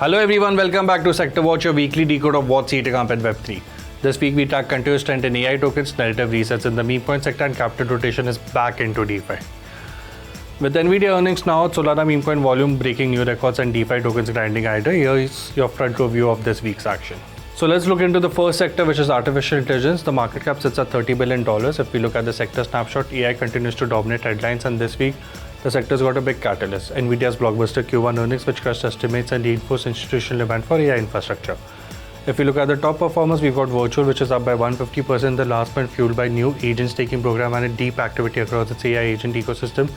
Hello everyone, welcome back to Sector Watch, your weekly decode of what's eating up in Web3. This week we track continuous trend in AI tokens, narrative resets in the meme coin sector, and capital rotation is back into DeFi. With Nvidia earnings now, Solana meme coin volume breaking new records and DeFi tokens grinding higher, here is your front row view of this week's action. So let's look into the first sector, which is artificial intelligence. The market cap sits at $30 billion. If we look at the sector snapshot, AI continues to dominate headlines, and this week the sector's got a big catalyst. Nvidia's blockbuster Q1 earnings, which crushed estimates and reinforced institutional demand for AI infrastructure. If we look at the top performers, we've got Virtual, which is up by 150% in the last month, fueled by new agent staking program and a deep activity across its AI agent ecosystem.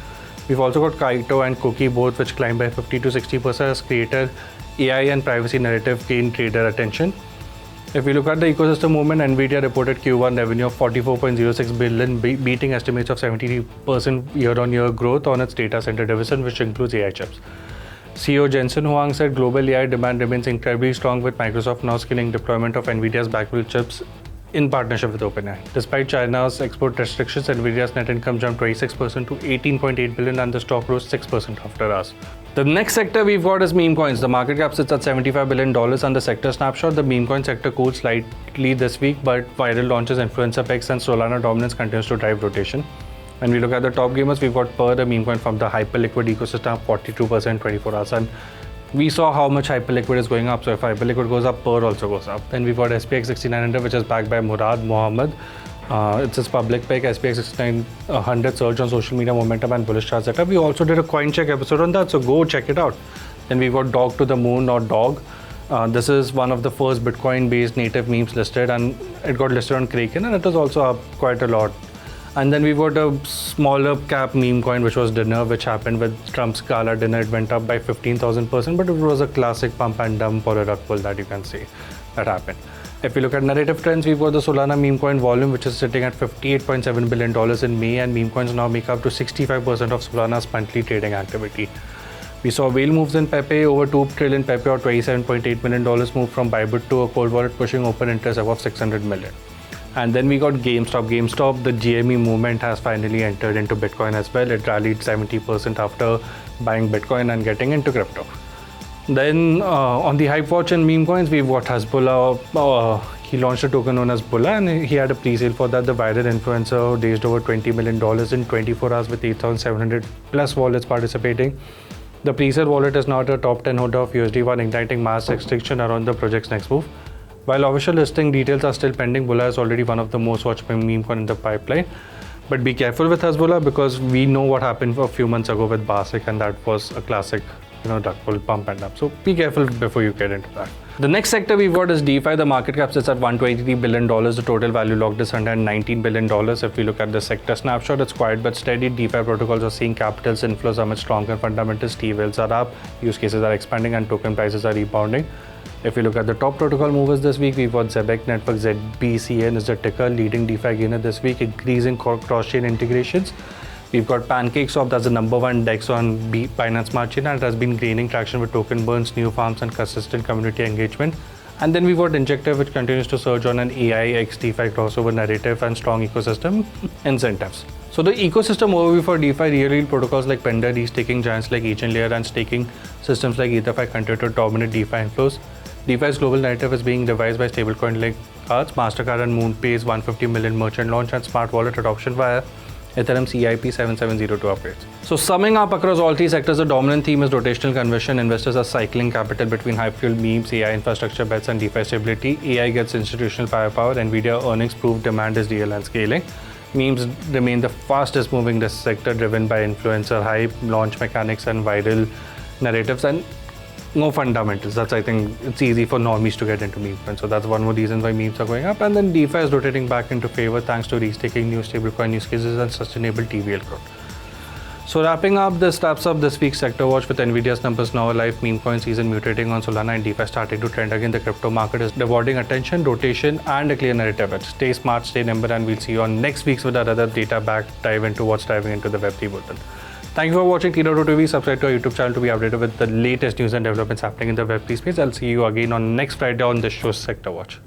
We've also got Kaito and Cookie, both which climbed by 50 to 60% as creator AI and privacy narrative gained trader attention. If we look at the ecosystem movement, Nvidia reported Q1 revenue of $44.06 billion, beating estimates of 73% year-on-year growth on its data center division, which includes AI chips. CEO Jensen Huang said global AI demand remains incredibly strong, with Microsoft now scaling deployment of Nvidia's backfill chips in partnership with OpenAI. Despite China's export restrictions, Nvidia's net income jumped 26% to $18.8 billion, and the stock rose 6% after hours. The next sector we've got is meme coins. The market cap sits at $75 billion, and the sector snapshot, the meme coin sector cooled slightly this week, but viral launches, influencer picks, and Solana dominance continues to drive rotation. When we look at the top gamers, we've got Per, the meme coin from the Hyperliquid ecosystem, 42% 24 hours, and we saw how much Hyperliquid is going up. So if Hyperliquid goes up, Per also goes up. Then we've got SPX 6900, which is backed by Murad Mohammed. It's its public pick. SPX 6900 surged on social media momentum and bullish chart setup. We also did a coin check episode on that, so go check it out. Then we've got Dog to the Moon, or Dog. This is one of the first Bitcoin-based native memes listed, and it got listed on Kraken, and it is also up quite a lot. And then we've got a smaller cap meme coin, which was Dinner, which happened with Trump's gala dinner. It went up by 15,000%, but it was a classic pump and dump or a rug pull that you can see that happened. If we look at narrative trends, we've got the Solana meme coin volume, which is sitting at $58.7 billion in May, and meme coins now make up to 65% of Solana's monthly trading activity. We saw whale moves in Pepe, over 2 trillion Pepe or $27.8 million move from Bybit to a cold wallet, pushing open interest above 600 million. And then we got GameStop. GameStop, the GME movement has finally entered into Bitcoin as well. It rallied 70% after buying Bitcoin and getting into crypto. Then on the hype watch and meme coins, we've got Hasbullah. He launched a token known as Bulla, and he had a pre-sale for that. The viral influencer raised over $20 million in 24 hours with 8,700 plus wallets participating. The pre-sale wallet is now the top 10 holder of USD1, igniting mass extinction around the project's next move. While official listing details are still pending, Bulla is already one of the most watched meme coin in the pipeline. But be careful with Hasbullah, because we know what happened a few months ago with Basic, and that was a classic duck pull, pump and dump. So be careful before you get into that. The next sector we've got is DeFi. The market cap sits at $123 billion. The total value locked is $119 billion. If we look at the sector snapshot, it's quiet but steady. DeFi protocols are seeing capitals inflows amid stronger fundamentals. T-bills are up, use cases are expanding, and token prices are rebounding. If we look at the top protocol movers this week, we've got Zebec Network. ZBCN is the ticker, leading DeFi gainer this week, increasing cross-chain integrations. We've got PancakeSwap, that's the number one DEX on Binance Smart Chain, and it has been gaining traction with token burns, new farms, and consistent community engagement. And then we've got Injective, which continues to surge on an AI x DeFi crossover narrative and strong ecosystem incentives. So the ecosystem overview for DeFi, real protocols like Panda, restaking giants like EgentLayer, and staking systems like EtherFi continue to dominate DeFi inflows. DeFi's global narrative is being devised by stablecoin like cards, MasterCard and MoonPay's 150 million merchant launch, and smart wallet adoption via Ethereum CIP 7702 upgrades. So summing up across all three sectors, the dominant theme is rotational conversion. Investors are cycling capital between hype-fueled memes, AI infrastructure bets, and DeFi stability. AI gets institutional firepower. Nvidia earnings prove demand is real and scaling. Memes remain the fastest moving this sector, driven by influencer hype, launch mechanics, and viral narratives, and no fundamentals. That's, I think, it's easy for normies to get into meme coins. So that's one more reason why memes are going up. And then DeFi is rotating back into favor thanks to restaking, new stablecoin use cases, and sustainable TVL growth. So wrapping up, this wraps up this week's Sector Watch with Nvidia's numbers now alive, meme coin season mutating on Solana, and DeFi starting to trend again. The crypto market is rewarding attention, rotation, and a clear narrative edge. Stay smart, stay nimble, and we'll see you on next week's with another data back dive into what's diving into the Web3 bulletin. Thank you for watching T.O TV. Subscribe to our YouTube channel to be updated with the latest news and developments happening in the Web3 space. I'll see you again on next Friday on this show's Sector Watch.